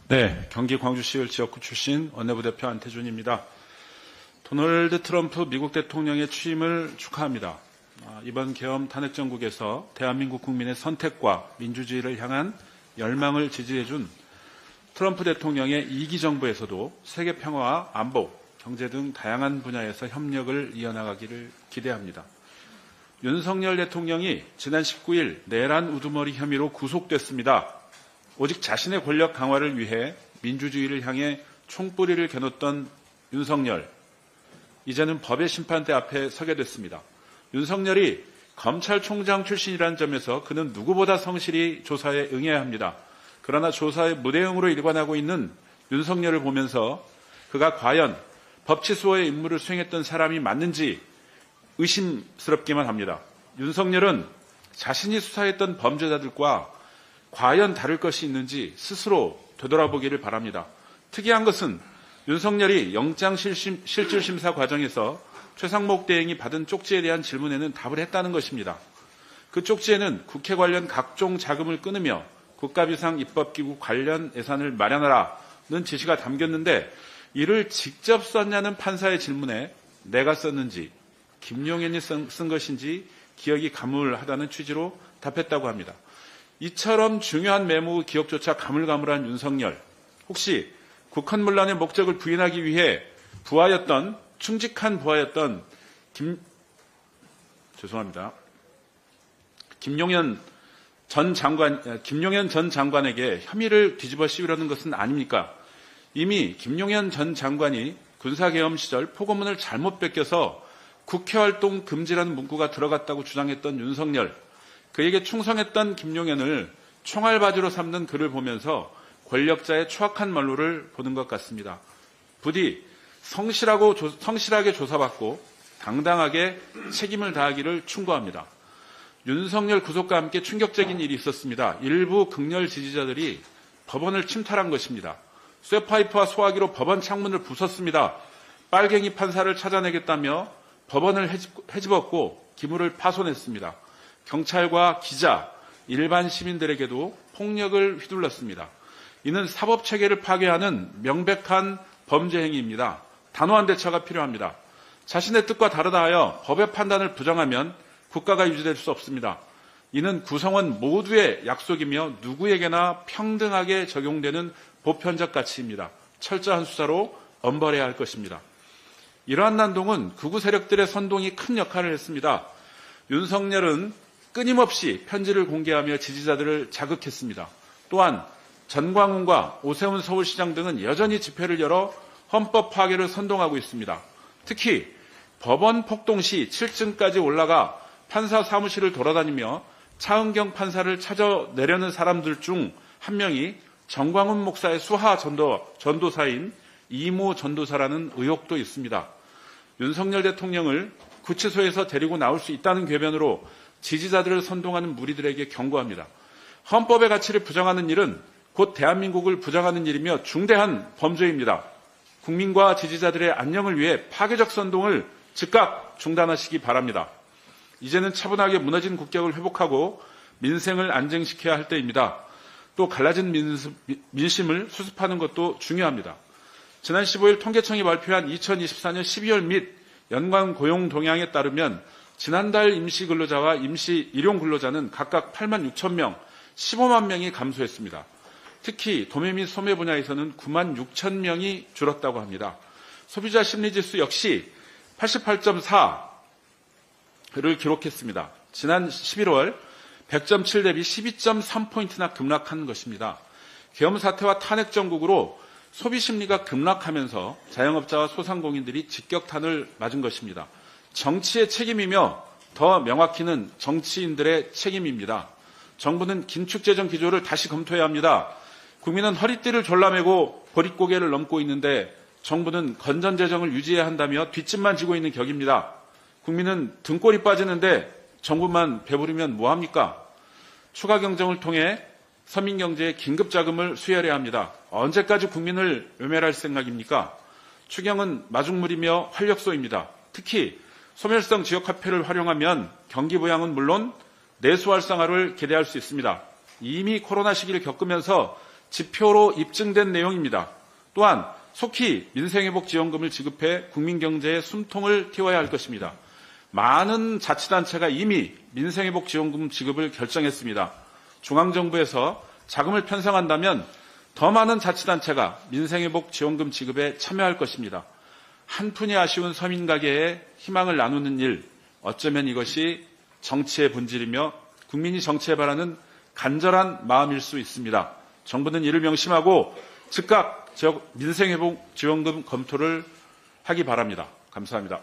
네, 경기 광주시의회 지역구 출신 원내부대표 안태준입니다. 도널드 트럼프 미국 대통령의 취임을 축하합니다. 이번 계엄 탄핵정국에서 대한민국 국민의 선택과 민주주의를 향한 열망을 지지해준 트럼프 대통령의 2기 정부에서도 세계 평화와 안보, 경제 등 다양한 분야에서 협력을 이어나가기를 기대합니다. 윤석열 대통령이 지난 19일 내란 우두머리 혐의로 구속됐습니다. 오직 자신의 권력 강화를 위해 민주주의를 향해 총뿌리를 겨눴던 윤석열, 이제는 법의 심판대 앞에 서게 됐습니다. 윤석열이 검찰총장 출신이라는 점에서 그는 누구보다 성실히 조사에 응해야 합니다. 그러나 조사에 무대응으로 일관하고 있는 윤석열을 보면서 그가 과연 법치수호의 임무를 수행했던 사람이 맞는지 의심스럽기만 합니다. 윤석열은 자신이 수사했던 범죄자들과 과연 다를 것이 있는지 스스로 되돌아보기를 바랍니다. 특이한 것은 윤석열이 영장실질심사 과정에서 최상목 대행이 받은 쪽지에 대한 질문에는 답을 했다는 것입니다. 그 쪽지에는 국회 관련 각종 자금을 끊으며 국가비상 입법기구 관련 예산을 마련하라는 지시가 담겼는데 이를 직접 썼냐는 판사의 질문에 내가 썼는지 김용현이 쓴 것인지 기억이 가물하다는 취지로 답했다고 합니다. 이처럼 중요한 메모 기억조차 가물가물한 윤석열, 혹시 국헌문란의 목적을 부인하기 위해 충직한 부하였던 김용현 전 장관에게 혐의를 뒤집어 씌우려는 것은 아닙니까? 이미 김용현 전 장관이 군사계엄 시절 포고문을 잘못 베껴서 국회활동 금지라는 문구가 들어갔다고 주장했던 윤석열, 그에게 충성했던 김용현을 총알바지로 삼는 그를 보면서 권력자의 추악한 말로를 보는 것 같습니다. 부디 성실하게 조사받고 당당하게 책임을 다하기를 충고합니다. 윤석열 구속과 함께 충격적인 일이 있었습니다. 일부 극렬 지지자들이 법원을 침탈한 것입니다. 쇠파이프와 소화기로 법원 창문을 부쉈습니다. 빨갱이 판사를 찾아내겠다며 법원을 헤집었고 기물을 파손했습니다. 경찰과 기자, 일반 시민들에게도 폭력을 휘둘렀습니다. 이는 사법체계를 파괴하는 명백한 범죄 행위입니다. 단호한 대처가 필요합니다. 자신의 뜻과 다르다 하여 법의 판단을 부정하면 국가가 유지될 수 없습니다. 이는 구성원 모두의 약속이며 누구에게나 평등하게 적용되는 보편적 가치입니다. 철저한 수사로 엄벌해야 할 것입니다. 이러한 난동은 극우 세력들의 선동이 큰 역할을 했습니다. 윤석열은 끊임없이 편지를 공개하며 지지자들을 자극했습니다. 또한 전광훈과 오세훈 서울시장 등은 여전히 집회를 열어 헌법 파괴를 선동하고 있습니다. 특히 법원 폭동 시 7층까지 올라가 판사 사무실을 돌아다니며 차은경 판사를 찾아내려는 사람들 중 한 명이 전광훈 목사의 수하 전도사인 이모 전도사라는 의혹도 있습니다. 윤석열 대통령을 구치소에서 데리고 나올 수 있다는 궤변으로 지지자들을 선동하는 무리들에게 경고합니다. 헌법의 가치를 부정하는 일은 곧 대한민국을 부정하는 일이며 중대한 범죄입니다. 국민과 지지자들의 안녕을 위해 파괴적 선동을 즉각 중단하시기 바랍니다. 이제는 차분하게 무너진 국격을 회복하고 민생을 안정시켜야 할 때입니다. 또 갈라진 민심을 수습하는 것도 중요합니다. 지난 15일 통계청이 발표한 2024년 12월 및 연간 고용 동향에 따르면 지난달 임시 근로자와 임시 일용 근로자는 각각 8만 6천 명, 15만 명이 감소했습니다. 특히 도매 및 소매 분야에서는 9만 6천 명이 줄었다고 합니다. 소비자 심리지수 역시 88.4를 기록했습니다. 지난 11월 100.7 대비 12.3포인트나 급락한 것입니다. 계엄 사태와 탄핵 정국으로 소비 심리가 급락하면서 자영업자와 소상공인들이 직격탄을 맞은 것입니다. 정치의 책임이며 더 명확히는 정치인들의 책임입니다. 정부는 긴축재정 기조를 다시 검토해야 합니다. 국민은 허리띠를 졸라매고 보릿고개를 넘고 있는데 정부는 건전재정을 유지해야 한다며 뒷짐만 지고 있는 격입니다. 국민은 등골이 빠지는데 정부만 배부르면 뭐합니까? 추가 경정을 통해 서민경제에 긴급자금을 수혈해야 합니다. 언제까지 국민을 외면할 생각입니까? 추경은 마중물이며 활력소입니다. 특히 소멸성 지역화폐를 활용하면 경기 부양은 물론 내수 활성화를 기대할 수 있습니다. 이미 코로나 시기를 겪으면서 지표로 입증된 내용입니다. 또한 속히 민생회복지원금을 지급해 국민경제에 숨통을 틔워야 할 것입니다. 많은 자치단체가 이미 민생회복지원금 지급을 결정했습니다. 중앙정부에서 자금을 편성한다면 더 많은 자치단체가 민생회복지원금 지급에 참여할 것입니다. 한푼이 아쉬운 서민 가게에 희망을 나누는 일, 어쩌면 이것이 정치의 본질이며 국민이 정치에 바라는 간절한 마음일 수 있습니다. 정부는 이를 명심하고 즉각 민생회복지원금 검토를 하기 바랍니다. 감사합니다.